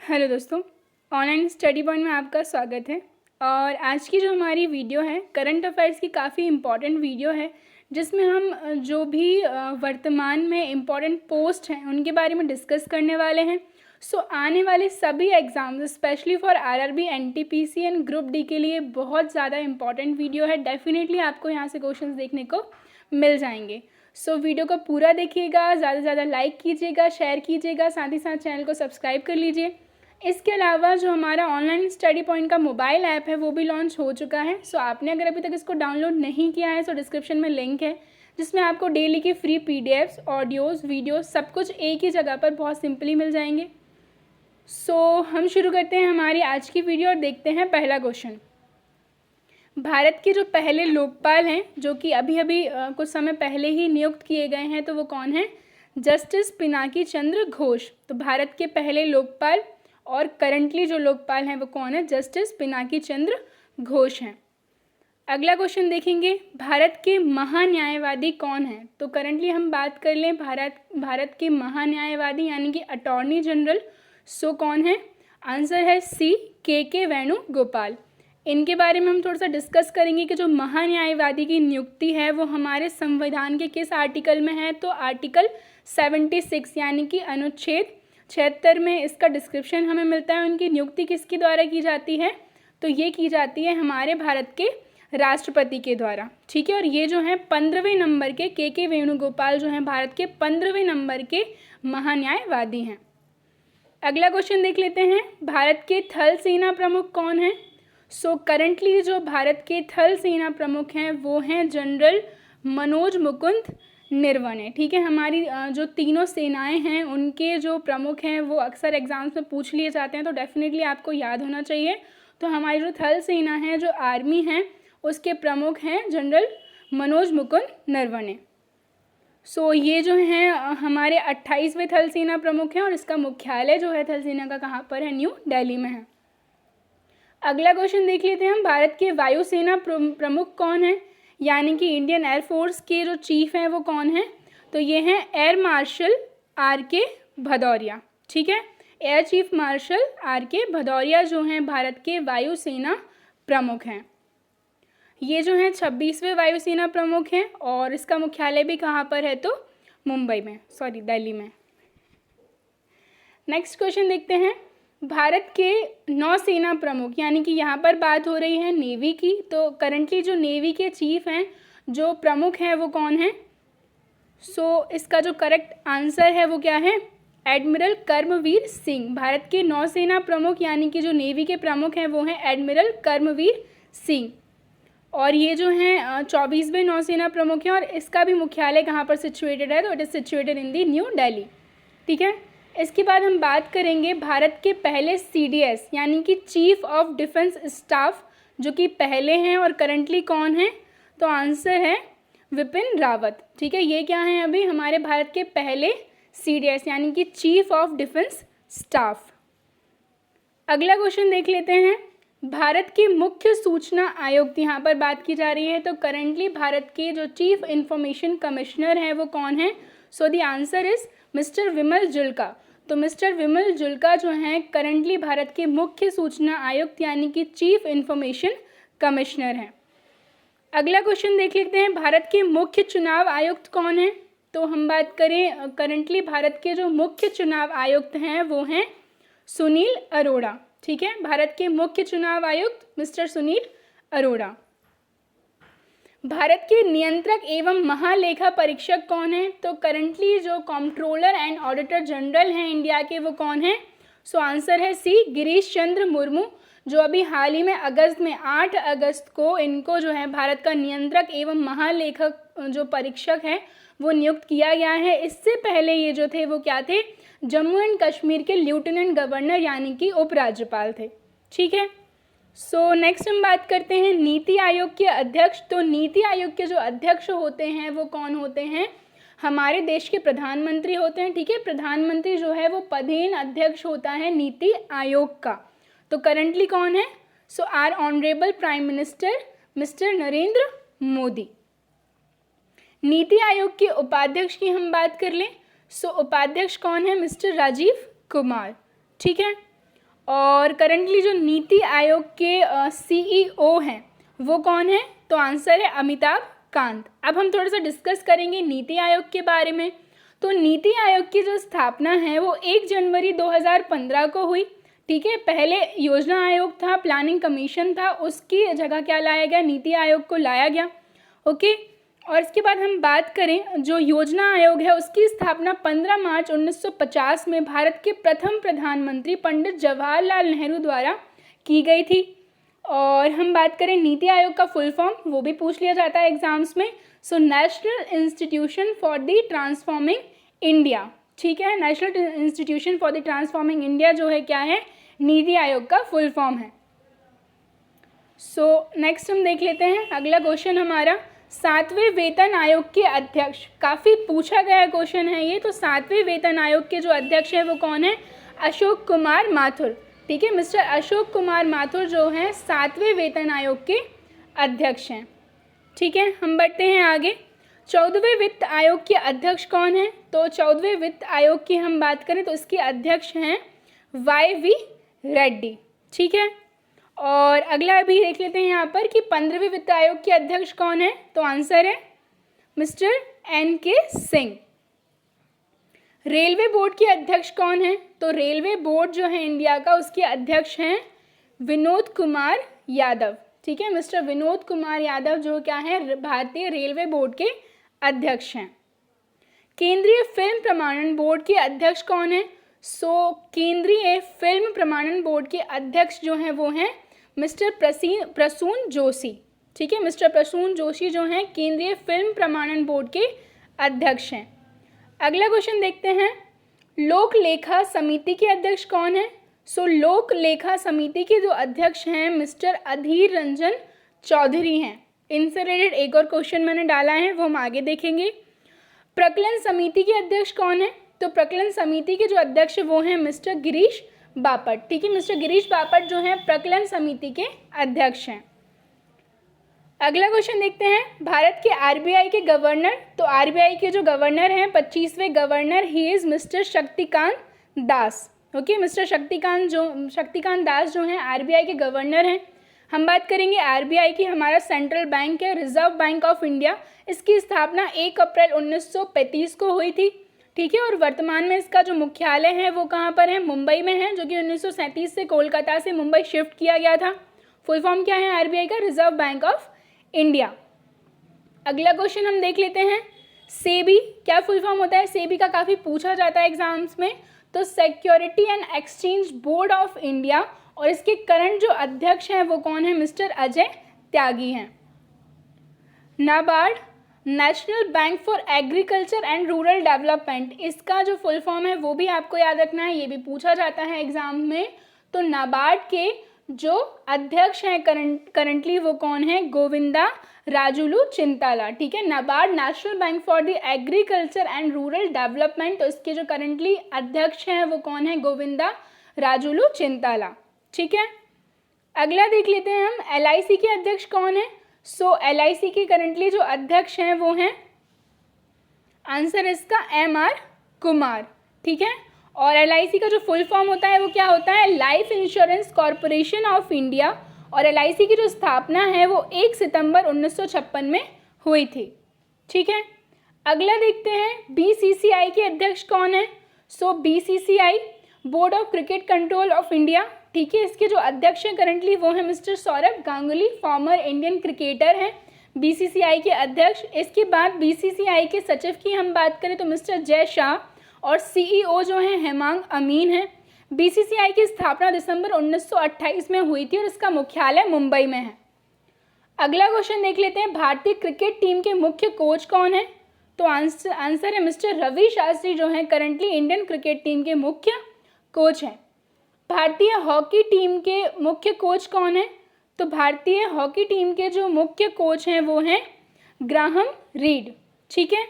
Hello दोस्तों, online study point में आपका स्वागत है। और आज की जो हमारी वीडियो है करंट अफेयर्स की काफ़ी इम्पॉर्टेंट वीडियो है, जिसमें हम जो भी वर्तमान में इम्पॉर्टेंट पोस्ट हैं उनके बारे में डिस्कस करने वाले हैं। आने वाले सभी exams specially for RRB, NTPC and group D के लिए बहुत ज़्यादा इम्पॉर्टेंट वीडियो है। डेफिनेटली आपको यहाँ से क्वेश्चंस देखने को मिल जाएंगे। वीडियो को पूरा देखिएगा, ज़्यादा से ज़्यादा लाइक कीजिएगा, शेयर कीजिएगा, साथ ही साथ चैनल को सब्सक्राइब कर लीजिए। इसके अलावा जो हमारा ऑनलाइन स्टडी पॉइंट का मोबाइल ऐप है वो भी लॉन्च हो चुका है। आपने अगर अभी तक इसको डाउनलोड नहीं किया है तो डिस्क्रिप्शन में लिंक है, जिसमें आपको डेली की फ्री पीडीएफ्स, ऑडियोज़, वीडियोस सब कुछ एक ही जगह पर बहुत सिंपली मिल जाएंगे। हम शुरू करते हैं हमारी आज की वीडियो और देखते हैं पहला क्वेश्चन। भारत के जो पहले लोकपाल हैं, जो कि अभी अभी कुछ समय पहले ही नियुक्त किए गए हैं, तो वो कौन है? जस्टिस पिनाकी चंद्र घोष। तो भारत के पहले लोकपाल और करंटली जो लोकपाल हैं वो कौन है? जस्टिस पिनाकी चंद्र घोष हैं। अगला क्वेश्चन देखेंगे, भारत के महान्यायवादी कौन हैं? तो करंटली हम बात कर लें भारत के महान्यायवादी यानी कि अटॉर्नी जनरल, कौन है? आंसर है सी, के वेणुगोपाल। इनके बारे में हम थोड़ा सा डिस्कस करेंगे कि जो महान्यायवादी की नियुक्ति है वो हमारे संविधान के किस आर्टिकल में है? तो आर्टिकल 76 यानी कि अनुच्छेद 76 में इसका डिस्क्रिप्शन हमें मिलता है। उनकी नियुक्ति किसके द्वारा की जाती है? तो ये की जाती है हमारे भारत के राष्ट्रपति के द्वारा। ठीक है, और ये जो है 15वें नंबर के वेणुगोपाल जो हैं भारत के 15वें नंबर के महान्यायवादी हैं। अगला क्वेश्चन देख लेते हैं, भारत के थल सेना प्रमुख कौन हैं? करंटली जो भारत के थल सेना प्रमुख हैं वो हैं जनरल मनोज मुकुंद नरवणे। ठीक है, हमारी जो तीनों सेनाएं हैं उनके जो प्रमुख हैं वो अक्सर एग्जाम्स में पूछ लिए जाते हैं, तो डेफिनेटली आपको याद होना चाहिए। तो हमारी जो थल सेना है, जो आर्मी है, उसके प्रमुख हैं जनरल मनोज मुकुंद नरवणे। ये जो हैं हमारे 28वें थल सेना प्रमुख हैं और इसका मुख्यालय जो है थल सेना का कहाँ पर है? न्यू दिल्ली में है। अगला क्वेश्चन देख लेते हैं हम, भारत के वायुसेना प्रमुख कौन है? यानी कि इंडियन एयरफोर्स के जो चीफ हैं वो कौन है? तो ये हैं एयर मार्शल आर.के. भदौरिया। ठीक है, air chief marshal R K. Bhadauria जो हैं भारत के वायुसेना प्रमुख हैं। ये जो हैं 26वें वायुसेना प्रमुख हैं और इसका मुख्यालय भी कहाँ पर है? तो दिल्ली में। नेक्स्ट क्वेश्चन देखते हैं, भारत के नौसेना प्रमुख, यानी कि यहाँ पर बात हो रही है नेवी की, तो करंटली जो नेवी के चीफ हैं, जो प्रमुख हैं वो कौन है? इसका जो करेक्ट आंसर है वो क्या है? एडमिरल कर्मवीर सिंह। भारत के नौसेना प्रमुख यानी कि जो नेवी के प्रमुख हैं वो हैं एडमिरल कर्मवीर सिंह। और ये जो हैं 24वें नौसेना प्रमुख हैं और इसका भी मुख्यालय कहाँ पर सिचुएटेड है? तो it is situated in the new Delhi. ठीक है, इसके बाद हम बात करेंगे भारत के पहले सीडीएस यानी कि चीफ ऑफ डिफेंस स्टाफ, जो कि पहले हैं और करंटली कौन है? तो आंसर है विपिन रावत। ठीक है, ये क्या हैं? अभी हमारे भारत के पहले सीडीएस यानी कि चीफ ऑफ डिफेंस स्टाफ। अगला क्वेश्चन देख लेते हैं, भारत के मुख्य सूचना आयुक्त, यहाँ पर बात की जा रही है, तो करंटली भारत के जो चीफ इंफॉर्मेशन कमिश्नर हैं वो कौन है? द आंसर इज मिस्टर विमल जुल्का। तो मिस्टर विमल जुल्का जो हैं करंटली भारत के मुख्य सूचना आयुक्त यानी कि चीफ इंफॉर्मेशन कमिश्नर हैं। अगला क्वेश्चन देख लेते हैं, भारत के मुख्य चुनाव आयुक्त कौन है? तो हम बात करें करंटली भारत के जो मुख्य चुनाव आयुक्त हैं वो हैं सुनील अरोड़ा। ठीक है, भारत के मुख्य चुनाव आयुक्त मिस्टर सुनील अरोड़ा। भारत के नियंत्रक एवं महालेखा परीक्षक कौन है? तो करंटली जो कंट्रोलर एंड ऑडिटर जनरल हैं इंडिया के वो कौन है? आंसर है सी, गिरीश चंद्र मुर्मू, जो अभी हाल ही में अगस्त में 8 अगस्त को इनको जो है भारत का नियंत्रक एवं महालेखक जो परीक्षक है वो नियुक्त किया गया है। इससे पहले ये जो थे वो क्या थे? जम्मू एंड कश्मीर के लेफ्टिनेंट गवर्नर यानी कि उपराज्यपाल थे। ठीक है, नेक्स्ट हम बात करते हैं नीति आयोग के अध्यक्ष। तो नीति आयोग के जो अध्यक्ष होते हैं वो कौन होते हैं? हमारे देश के प्रधानमंत्री होते हैं। ठीक है, प्रधानमंत्री जो है वो पदेन अध्यक्ष होता है नीति आयोग का। तो करंटली कौन है? Are honourable prime minister mister Narendra Modi. NITI Aayog के उपाध्यक्ष की हम बात कर लें, उपाध्यक्ष कौन है? मिस्टर राजीव कुमार। ठीक है, और करंटली जो नीति आयोग के CEO हैं वो कौन है? तो आंसर है अमिताभ कांत। अब हम थोड़ा सा डिस्कस करेंगे नीति आयोग के बारे में। तो नीति आयोग की जो स्थापना है वो 1 जनवरी 2015 को हुई। ठीक है, पहले योजना आयोग था, प्लानिंग कमीशन था, उसकी जगह क्या लाया गया? नीति आयोग को लाया गया। ओके, और इसके बाद हम बात करें जो योजना आयोग है उसकी स्थापना 15 मार्च 1950 में भारत के प्रथम प्रधानमंत्री पंडित जवाहरलाल नेहरू द्वारा की गई थी। और हम बात करें नीति आयोग का फुल फॉर्म, वो भी पूछ लिया जाता है एग्जाम्स में। So national institution for the transforming India. ठीक है, national institution for the transforming India जो है क्या है? नीति आयोग का फुल फॉर्म है। सो नेक्स्ट हम देख लेते हैं अगला क्वेश्चन हमारा, 7वें वेतन आयोग के अध्यक्ष। काफ़ी पूछा गया क्वेश्चन है ये। तो 7वें वेतन आयोग के जो अध्यक्ष हैं वो कौन है? अशोक कुमार माथुर। ठीक है, मिस्टर अशोक कुमार माथुर जो हैं 7वें वेतन आयोग के अध्यक्ष हैं। ठीक है, हम बढ़ते हैं आगे। 14वें वित्त आयोग के अध्यक्ष कौन है? तो 14वें वित्त आयोग की हम बात करें तो इसके अध्यक्ष हैं YV रेड्डी। ठीक है, और अगला भी देख लेते हैं यहाँ पर कि 15वें वित्त आयोग के अध्यक्ष कौन है? तो आंसर है mister NK Singh. Railway board के अध्यक्ष कौन है? तो रेलवे बोर्ड जो है इंडिया का उसके अध्यक्ष हैं विनोद कुमार यादव। ठीक है, मिस्टर विनोद कुमार यादव जो क्या है? भारतीय रेलवे बोर्ड के अध्यक्ष हैं। केंद्रीय फिल्म प्रमाणन बोर्ड के अध्यक्ष कौन है? केंद्रीय फिल्म प्रमाणन बोर्ड के अध्यक्ष जो हैं वो हैं मिस्टर प्रसून जोशी। ठीक है, मिस्टर प्रसून जोशी जो हैं केंद्रीय फिल्म प्रमाणन बोर्ड के अध्यक्ष हैं। अगला क्वेश्चन देखते हैं, लोक लेखा समिति के अध्यक्ष कौन है? लोक लेखा समिति के जो अध्यक्ष हैं मिस्टर अधीर रंजन चौधरी हैं। इनसे रिलेटेड एक और क्वेश्चन मैंने डाला है, वो हम आगे देखेंगे। प्रकलन समिति के अध्यक्ष कौन है? तो प्रकलन समिति के जो अध्यक्ष वो हैं मिस्टर गिरीश बापट। ठीक है, मिस्टर गिरीश बापट जो हैं प्रकलन समिति के अध्यक्ष हैं। अगला क्वेश्चन देखते हैं, भारत के RBI के गवर्नर। तो RBI के जो गवर्नर हैं 25वें governor he is mister Shaktikanta Das. Okay, mister Shaktikanta Das जो हैं RBI के गवर्नर हैं। हम बात करेंगे RBI की, हमारा सेंट्रल बैंक है, रिजर्व बैंक ऑफ इंडिया। इसकी स्थापना 1 अप्रैल 1935 को हुई थी। ठीक है, और वर्तमान में इसका जो मुख्यालय है वो कहाँ पर है? मुंबई में है, जो कि 1937 से कोलकाता से मुंबई शिफ्ट किया गया था। फुल फॉर्म क्या है RBI का? Reserve bank of India. अगला क्वेश्चन हम देख लेते हैं, सेबी क्या फुल फॉर्म होता है? सेबी का काफ़ी पूछा जाता है एग्जाम्स में। तो security and exchange board of India, और इसके करंट जो अध्यक्ष हैं वो कौन है? मिस्टर अजय त्यागी हैं। NABARD, national bank for agriculture and rural development, इसका जो फुल फॉर्म है वो भी आपको याद रखना है, ये भी पूछा जाता है एग्जाम में। तो नाबार्ड के जो अध्यक्ष हैं करंटली वो कौन है? गोविंदा राजुलू चिंताला। ठीक है, NABARD national bank for the agriculture and rural development, तो इसके जो करंटली अध्यक्ष हैं वो कौन है? गोविंदा राजुलू चिंताला। ठीक है, अगला देख लेते हैं हम, LIC के अध्यक्ष कौन है? LIC के करंटली जो अध्यक्ष हैं वो हैं, आंसर इसका MR कुमार। ठीक है, और LIC का जो फुल फॉर्म होता है वो क्या होता है? Life insurance corporation of India. और LIC की जो स्थापना है वो 1 सितंबर 1956 में हुई थी। ठीक है, अगला देखते हैं, BCCI के अध्यक्ष कौन है? BCCI board of cricket control of India. ठीक है, इसके जो अध्यक्ष हैं करंटली वो हैं mister Saurabh Ganguly, former Indian cricketer हैं BCCI के अध्यक्ष। इसके बाद BCCI के सचिव की हम बात करें तो मिस्टर जय शाह, और CEO जो हैं हेमांग अमीन हैं। BCCI की स्थापना दिसंबर 1928 में हुई थी और इसका मुख्यालय मुंबई में है। अगला क्वेश्चन देख लेते हैं, भारतीय क्रिकेट टीम के मुख्य कोच कौन है? तो आंसर है मिस्टर रवि शास्त्री जो हैं करंटली इंडियन क्रिकेट टीम के मुख्य कोच हैं। भारतीय हॉकी टीम के मुख्य कोच कौन है? तो भारतीय हॉकी टीम के जो मुख्य कोच हैं वो हैं ग्राहम रीड। ठीक है,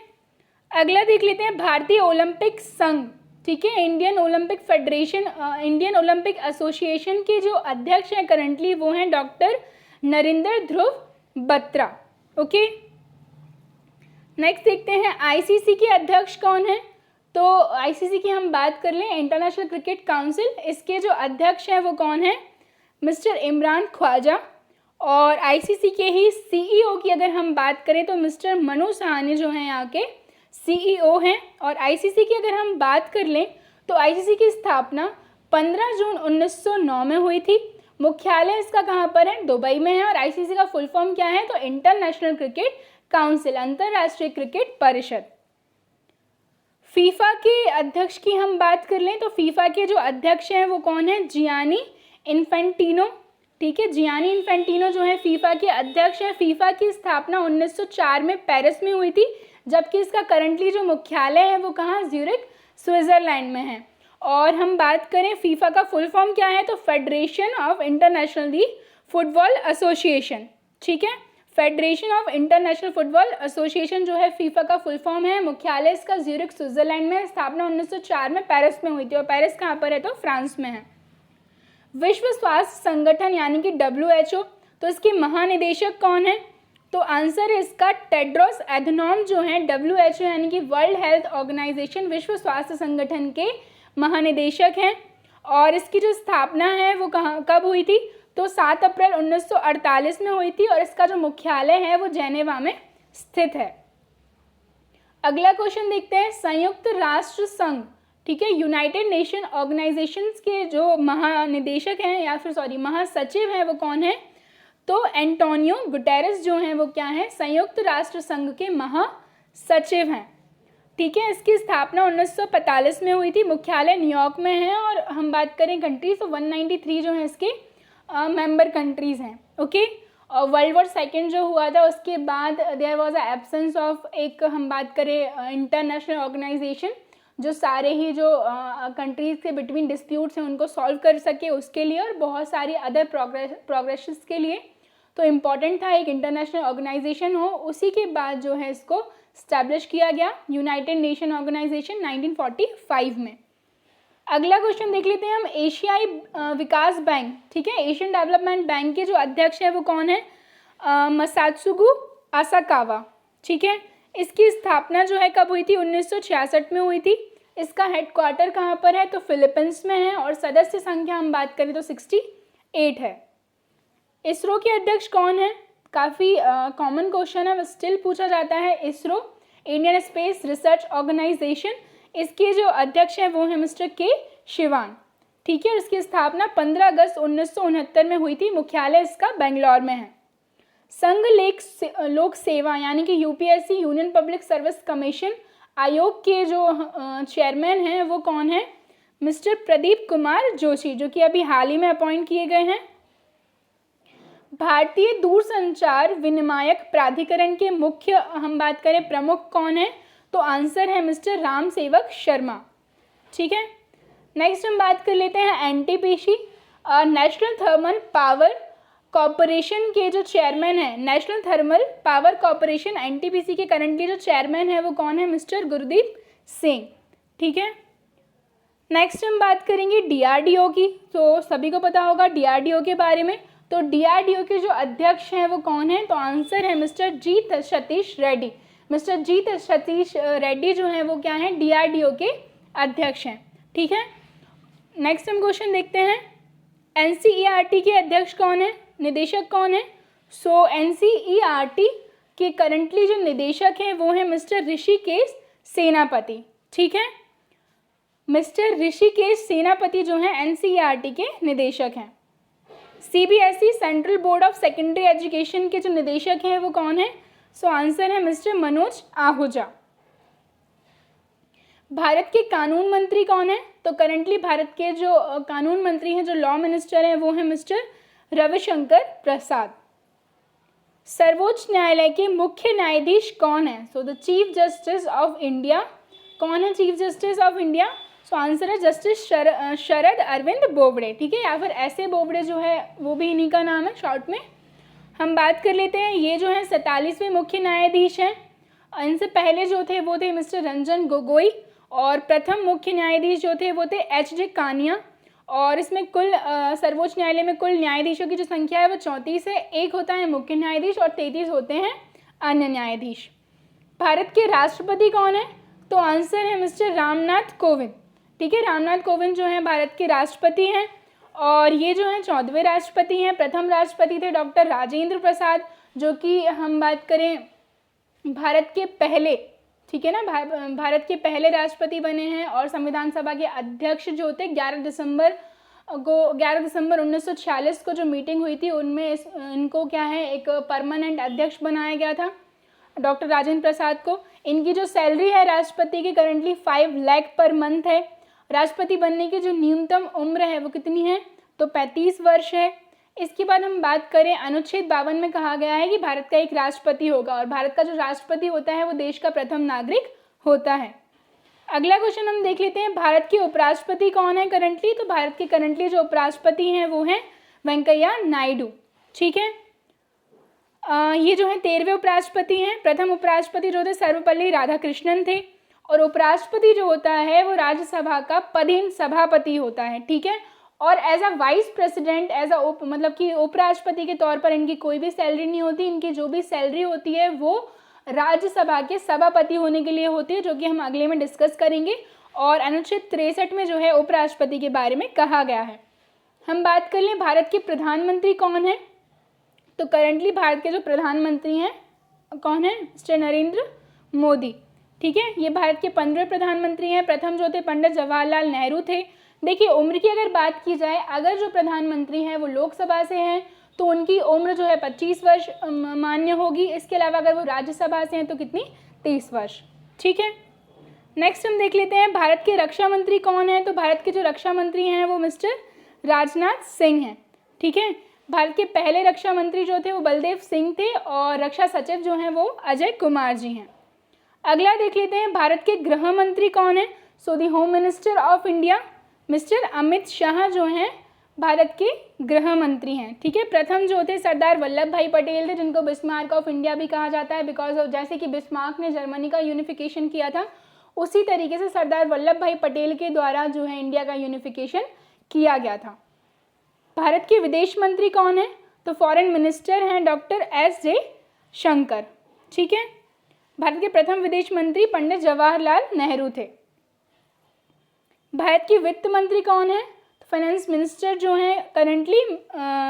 अगला देख लेते हैं, भारतीय ओलंपिक संघ। ठीक है, Indian Olympic federation, Indian Olympic association के जो अध्यक्ष हैं करंटली वो हैं डॉक्टर नरेंद्र ध्रुव बत्रा। ओके, नेक्स्ट देखते हैं, ICC के अध्यक्ष कौन है? तो आईसीसी की हम बात कर लें, इंटरनेशनल क्रिकेट काउंसिल, इसके जो अध्यक्ष हैं वो कौन है? मिस्टर इमरान ख्वाजा। और आईसीसी के ही सीईओ की अगर हम बात करें तो मिस्टर मनु सहानी जो हैं यहाँ के सीईओ हैं। और आईसीसी की अगर हम बात कर लें तो आईसीसी की स्थापना 15 जून 1909 में हुई थी। मुख्यालय इसका कहाँ पर है? दुबई में है। और आईसीसी का फुल फॉर्म क्या है? तो इंटरनेशनल क्रिकेट काउंसिल, अंतर्राष्ट्रीय क्रिकेट परिषद। फीफा के अध्यक्ष की हम बात कर लें तो फीफा के जो अध्यक्ष हैं वो कौन है? Gianni Infantino. ठीक है, जियानी इन्फेंटिनो जो है फीफा के अध्यक्ष हैं। फीफा की स्थापना 1904 में पेरिस में हुई थी, जबकि इसका करंटली जो मुख्यालय है वो कहाँ? ज्यूरिख, स्विट्जरलैंड में है। और हम बात करें फीफा का फुल फॉर्म क्या है? तो federation of international the football association. ठीक है, federation of international football association जो है फीफा का फुल फॉर्म है। मुख्यालय इसका ज्यूरिख, स्विट्जरलैंड में। स्थापना 1904 में पेरिस में हुई थी। और पेरिस कहाँ पर है? तो फ्रांस में है। विश्व स्वास्थ्य संगठन यानी कि WHO, तो इसके महानिदेशक कौन है? तो आंसर है इसका टेड्रोस एधनॉम जो है WHO यानी कि वर्ल्ड हेल्थ ऑर्गेनाइजेशन, विश्व स्वास्थ्य संगठन के महानिदेशक हैं। और इसकी जो स्थापना है वो कब हुई थी? तो 7 अप्रैल 1948 में हुई थी। और इसका जो मुख्यालय है वो जेनेवा में स्थित है। अगला क्वेश्चन देखते हैं, संयुक्त राष्ट्र संघ, ठीक है, यूनाइटेड नेशन ऑर्गेनाइजेशंस के जो महानिदेशक हैं या फिर महासचिव हैं वो कौन है? तो एंटोनियो गुटेरेस जो हैं वो क्या है? संयुक्त राष्ट्र संघ के महासचिव हैं। ठीक है, इसकी स्थापना 1945 में हुई थी। मुख्यालय न्यूयॉर्क में है। और हम बात करें कंट्रीज तो 193 जो है इसके मेंबर कंट्रीज हैं। ओके, और वर्ल्ड वॉर सेकेंड जो हुआ था उसके बाद there was a absence of एक, हम बात करें इंटरनेशनल ऑर्गेनाइजेशन जो सारे ही जो कंट्रीज के बिटवीन डिस्प्यूट्स हैं उनको सॉल्व कर सके उसके लिए, और बहुत सारी अदर प्रोग्रेसेस के लिए। तो इम्पॉर्टेंट था एक इंटरनेशनल ऑर्गेनाइजेशन हो। उसी के बाद जो है इसको स्टैब्लिश किया गया यूनाइटेड नेशन ऑर्गेनाइजेशन 1945 में। अगला क्वेश्चन देख लेते हैं हम, एशियाई विकास बैंक, ठीक है, एशियन डेवलपमेंट बैंक के जो अध्यक्ष है वो कौन है? मसात्सुगु आसाकावा। ठीक है, इसकी स्थापना जो है कब हुई थी? 1966 में हुई थी। इसका हेडक्वार्टर कहाँ पर है? तो फिलीपींस में है। और सदस्य संख्या हम बात करें तो 68 है। इसरो के अध्यक्ष कौन है? काफ़ी कॉमन क्वेश्चन है, स्टिल पूछा जाता है। ISRO, Indian space research organisation, इसके जो अध्यक्ष हैं वो हैं मिस्टर के शिवान। ठीक है, इसकी स्थापना 15 अगस्त 1969 में हुई थी। मुख्यालय इसका बेंगलोर में है। संघ लोक सेवा यानी कि UPSC, union public service commission आयोग के जो चेयरमैन हैं वो कौन है? मिस्टर प्रदीप कुमार जोशी, जो कि अभी हाल ही में अपॉइंट किए गए हैं। भारतीय दूरसंचार विनियामक प्राधिकरण के मुख्य, हम बात करें प्रमुख कौन है? तो आंसर है मिस्टर राम सेवक शर्मा। ठीक है, नेक्स्ट हम बात कर लेते हैं NTPC, national thermal power corporation के जो चेयरमैन है। National thermal power corporation NTPC के करंटली जो चेयरमैन है वो कौन है? मिस्टर गुरदीप सिंह। ठीक है, नेक्स्ट हम बात करेंगे डीआरडीओ की। तो सभी को पता होगा डीआरडीओ के बारे में। तो डीआरडीओ के जो अध्यक्ष हैं वो कौन है? तो आंसर है मिस्टर जी सतीश रेड्डी। मिस्टर जी सतीश रेड्डी जो हैं वो क्या हैं? डीआरडीओ के अध्यक्ष हैं। ठीक है, नेक्स्ट हम क्वेश्चन देखते हैं, एनसीईआरटी के अध्यक्ष कौन है? निदेशक कौन है? सो एनसीईआरटी के करंटली जो निदेशक हैं वो हैं मिस्टर ऋषिकेश सेनापति। ठीक है, मिस्टर ऋषिकेश सेनापति जो हैं एनसीईआरटी के निदेशक हैं। CBSE central board of secondary education के जो निदेशक हैं वो कौन है? सो आंसर है मिस्टर मनोज आहूजा। भारत के कानून मंत्री कौन है? तो करंटली भारत के जो कानून मंत्री हैं, जो लॉ मिनिस्टर हैं, वो हैं मिस्टर रविशंकर प्रसाद। सर्वोच्च न्यायालय के मुख्य न्यायाधीश कौन है? So the chief justice of India, कौन है chief justice of India? So answer है जस्टिस शरद अरविंद बोबड़े। ठीक है, या फिर ऐसे बोबड़े जो है वो भी इन्हीं का नाम है शॉर्ट में। हम बात कर लेते हैं, ये जो है 47वें मुख्य न्यायाधीश हैं। इनसे पहले जो थे वो थे मिस्टर रंजन गोगोई, और प्रथम मुख्य न्यायाधीश जो थे वो थे एच.जे. कानिया। और इसमें कुल सर्वोच्च न्यायालय में कुल न्यायाधीशों की जो संख्या है वो 34 है। एक होता है मुख्य न्यायाधीश और 33 होते हैं अन्य न्यायाधीश। भारत के राष्ट्रपति कौन है? तो आंसर है मिस्टर रामनाथ कोविंद। ठीक है, रामनाथ कोविंद जो हैं भारत के राष्ट्रपति हैं और ये जो हैं 14वें राष्ट्रपति हैं। प्रथम राष्ट्रपति थे डॉक्टर राजेंद्र प्रसाद, जो कि हम बात करें भारत के पहले, ठीक है ना, भारत के पहले राष्ट्रपति बने हैं। और संविधान सभा के अध्यक्ष जो थे 11 दिसंबर 1946 को जो मीटिंग हुई थी उनमें इनको क्या है एक परमानेंट अध्यक्ष बनाया गया था डॉक्टर राजेंद्र प्रसाद को। इनकी जो सैलरी है राष्ट्रपति की करंटली 5 लाख पर मंथ है। राष्ट्रपति बनने की जो न्यूनतम उम्र है वो कितनी है, तो 35 वर्ष है। इसके बाद हम बात करें अनुच्छेद 52 में कहा गया है कि भारत का एक राष्ट्रपति होगा और भारत का जो राष्ट्रपति होता है वो देश का प्रथम नागरिक होता है। अगला क्वेश्चन हम देख लेते हैं, भारत के उपराष्ट्रपति कौन है करंटली। तो भारत के करंटली जो उपराष्ट्रपति हैं वो हैं वेंकैया नायडू। ठीक है, ये जो है 13वें उपराष्ट्रपति हैं। प्रथम उपराष्ट्रपति जो थे सर्वपल्ली राधाकृष्णन थे और उपराष्ट्रपति जो होता है वो राज्यसभा का पदेन सभापति होता है। ठीक है, और as a vice president, as a मतलब कि उपराष्ट्रपति के तौर पर इनकी कोई भी सैलरी नहीं होती। इनकी जो भी सैलरी होती है वो राज्यसभा के सभापति होने के लिए होती है, जो कि हम अगले में डिस्कस करेंगे। और अनुच्छेद 63 में जो है उपराष्ट्रपति के बारे में कहा गया है। हम बात कर लें भारत के प्रधानमंत्री कौन है, तो करंटली भारत के जो प्रधानमंत्री हैं कौन है, मिस्टर नरेंद्र मोदी। ठीक है, ये भारत के 15वें प्रधानमंत्री हैं। प्रथम जो थे पंडित जवाहरलाल नेहरू थे। देखिए उम्र की अगर बात की जाए, अगर जो प्रधानमंत्री हैं वो लोकसभा से हैं तो उनकी उम्र जो है 25 वर्ष मान्य होगी। इसके अलावा अगर वो राज्यसभा से हैं तो कितनी, 23 वर्ष। ठीक है, नेक्स्ट हम देख लेते हैं भारत के रक्षा मंत्री कौन है। तो भारत के जो रक्षा मंत्री हैं वो मिस्टर राजनाथ सिंह हैं। ठीक है, भारत के पहले रक्षा मंत्री जो थे वो बलदेव सिंह थे और रक्षा सचिव जो हैं वो अजय कुमार जी हैं। अगला देख लेते हैं भारत के गृह मंत्री कौन है। So the home minister of India mister Amit Shah जो हैं भारत के गृह मंत्री हैं। ठीक है, प्रथम जो थे सरदार वल्लभ भाई पटेल थे, जिनको बिस्मार्क ऑफ इंडिया भी कहा जाता है बिकॉज ऑफ जैसे कि बिस्मार्क ने जर्मनी का यूनिफिकेशन किया था, उसी तरीके से सरदार वल्लभ भाई पटेल के द्वारा जो है इंडिया का यूनिफिकेशन किया गया था। भारत के विदेश मंत्री कौन है, तो फॉरेन मिनिस्टर हैं डॉक्टर एस जयशंकर। ठीक है, भारत के प्रथम विदेश मंत्री पंडित जवाहरलाल नेहरू थे। भारत की वित्त मंत्री कौन है, तो फाइनेंस मिनिस्टर जो हैं करंटली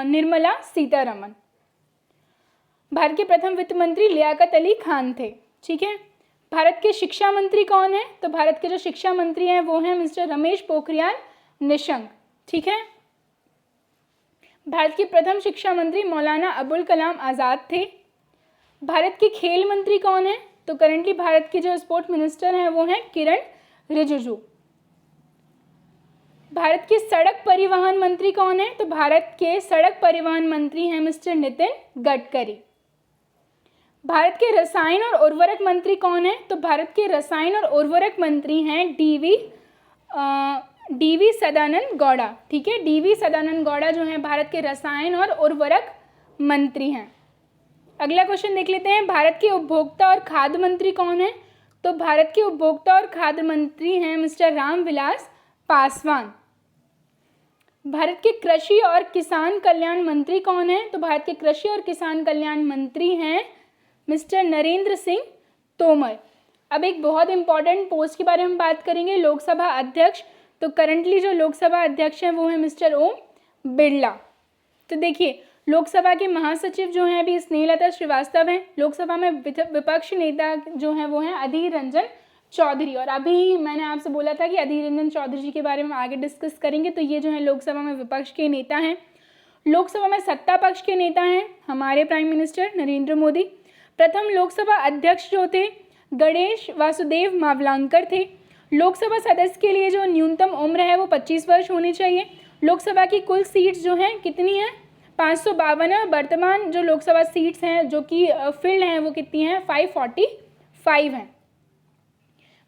निर्मला सीतारमन। भारत के प्रथम वित्त मंत्री लियाकत अली खान थे। ठीक है, भारत के शिक्षा मंत्री कौन है, तो भारत के जो शिक्षा मंत्री हैं वो हैं मिस्टर रमेश पोखरियाल निशंक। ठीक है, भारत के प्रथम शिक्षा मंत्री मौलाना अबुल कलाम आज़ाद थे। भारत के खेल मंत्री कौन है, तो करंटली भारत के जो स्पोर्ट्स मिनिस्टर हैं वो हैं किरण रिजिजू। भारत के सड़क परिवहन मंत्री कौन है, तो भारत के सड़क परिवहन मंत्री हैं मिस्टर नितिन गडकरी। भारत के रसायन और उर्वरक मंत्री कौन है, तो भारत के रसायन और उर्वरक मंत्री हैं डीवी सदानंद गौड़ा। ठीक है, डीवी सदानंद गौड़ा जो हैं भारत के रसायन और उर्वरक मंत्री हैं। अगला क्वेश्चन देख लेते हैं, भारत के उपभोक्ता और खाद्य मंत्री कौन है, तो भारत के उपभोक्ता और खाद्य मंत्री हैं मिस्टर रामविलास पासवान। भारत के कृषि और किसान कल्याण मंत्री कौन है, तो भारत के कृषि और किसान कल्याण मंत्री हैं मिस्टर नरेंद्र सिंह तोमर। अब एक बहुत इंपॉर्टेंट पोस्ट के बारे में बात करेंगे, लोकसभा अध्यक्ष। तो करंटली जो लोकसभा अध्यक्ष हैं वो है मिस्टर ओम बिरला। तो देखिए लोकसभा के महासचिव जो हैं अभी स्नेहलता श्रीवास्तव हैं। लोकसभा में विपक्ष नेता जो हैं वो हैं अधीर रंजन चौधरी, और अभी मैंने आपसे बोला था कि अधीर रंजन चौधरी जी के बारे में आगे डिस्कस करेंगे। तो ये जो है लोकसभा में विपक्ष के नेता हैं। लोकसभा में सत्ता पक्ष के नेता हैं हमारे प्राइम मिनिस्टर नरेंद्र मोदी। प्रथम लोकसभा अध्यक्ष जो थे गणेश वासुदेव मावलांकर थे। लोकसभा सदस्य के लिए जो न्यूनतम उम्र है वो 25 वर्ष होनी चाहिए। लोकसभा की कुल सीट्स जो हैं कितनी हैं, 552 है। वर्तमान जो लोकसभा सीट्स हैं जो कि फिल्ड हैं वो कितनी हैं, 545 हैं।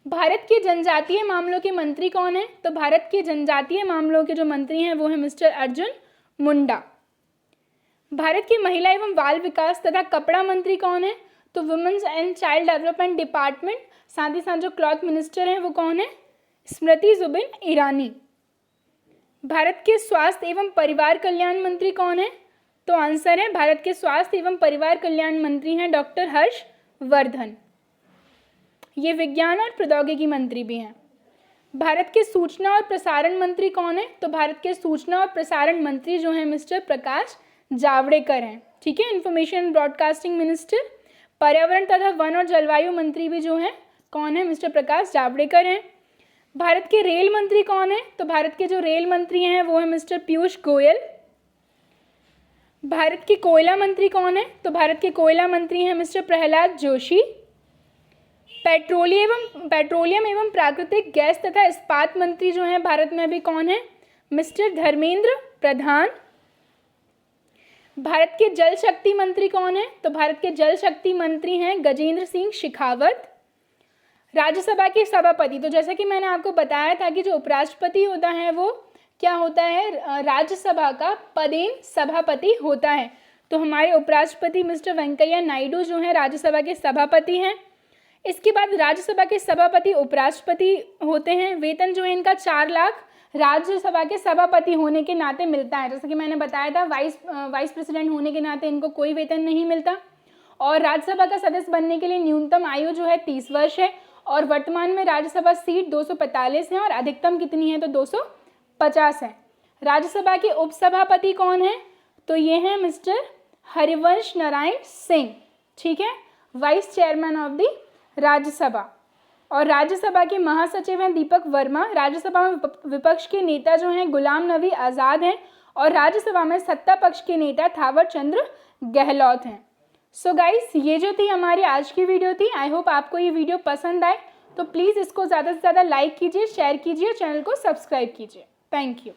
भारत के जनजातीय मामलों के मंत्री कौन है, तो भारत के जनजातीय मामलों के जो मंत्री हैं वो है मिस्टर अर्जुन मुंडा। भारत की महिला एवं बाल विकास तथा कपड़ा मंत्री कौन है, तो women's and child development department, साथ ही साथ जो क्लॉथ मिनिस्टर हैं वो कौन है, स्मृति जुबिन ईरानी। भारत के स्वास्थ्य एवं परिवार कल्याण मंत्री कौन है, तो आंसर है भारत के स्वास्थ्य एवं परिवार कल्याण मंत्री हैं डॉक्टर हर्षवर्धन। ये विज्ञान और प्रौद्योगिकी मंत्री भी हैं। भारत के सूचना और प्रसारण मंत्री कौन है? तो भारत के सूचना और प्रसारण मंत्री जो हैं मिस्टर प्रकाश जावड़ेकर हैं। ठीक है, इंफॉर्मेशन ब्रॉडकास्टिंग मिनिस्टर। पर्यावरण तथा वन और जलवायु मंत्री भी जो हैं कौन है? मिस्टर प्रकाश जावड़ेकर हैं। भारत के रेल मंत्री कौन है? तो भारत के जो रेल मंत्री हैं वो है मिस्टर पीयूष गोयल। भारत के कोयला मंत्री कौन है? तो भारत के कोयला मंत्री हैं मिस्टर प्रहलाद जोशी। पेट्रोलियम एवं प्राकृतिक गैस तथा इस्पात मंत्री जो हैं भारत में अभी कौन है? मिस्टर धर्मेंद्र प्रधान। भारत के जल शक्ति मंत्री कौन है? तो भारत के जल शक्ति मंत्री हैं गजेंद्र सिंह शेखावत। राज्यसभा के सभापति, तो जैसा कि मैंने आपको बताया था कि जो उपराष्ट्रपति होता है वो क्या होता है? राज्यसभा का पदेन सभापति होता है। तो हमारे उपराष्ट्रपति मिस्टर वेंकैया नायडू जो हैं राज्यसभा के सभापति हैं। इसके बाद राज्यसभा के सभापति उपराष्ट्रपति होते हैं। वेतन जो है इनका 4 लाख राज्यसभा के सभापति होने के नाते मिलता है। जैसे कि मैंने बताया था वाइस प्रेसिडेंट होने के नाते इनको कोई वेतन नहीं मिलता। और राज्यसभा का सदस्य बनने के लिए न्यूनतम आयु जो है 30 वर्ष है। और वर्तमान में राज्यसभा सीट 245 है और अधिकतम कितनी है? तो 250 है। राज्यसभा के उपसभापति कौन है? तो ये हैं मिस्टर हरिवंश नारायण सिंह। ठीक है, vice chairman of the Rajya Sabha. और राज्यसभा के महासचिव हैं दीपक वर्मा। राज्यसभा में विपक्ष के नेता जो हैं गुलाम नबी आज़ाद हैं। और राज्यसभा में सत्ता पक्ष के नेता थावर चंद गहलोत हैं। सो गाइस, ये जो थी हमारी आज की वीडियो थी। आई होप आपको ये वीडियो पसंद आए, तो प्लीज़ इसको ज़्यादा से ज़्यादा लाइक कीजिए, शेयर कीजिए, चैनल को सब्सक्राइब कीजिए। Thank you.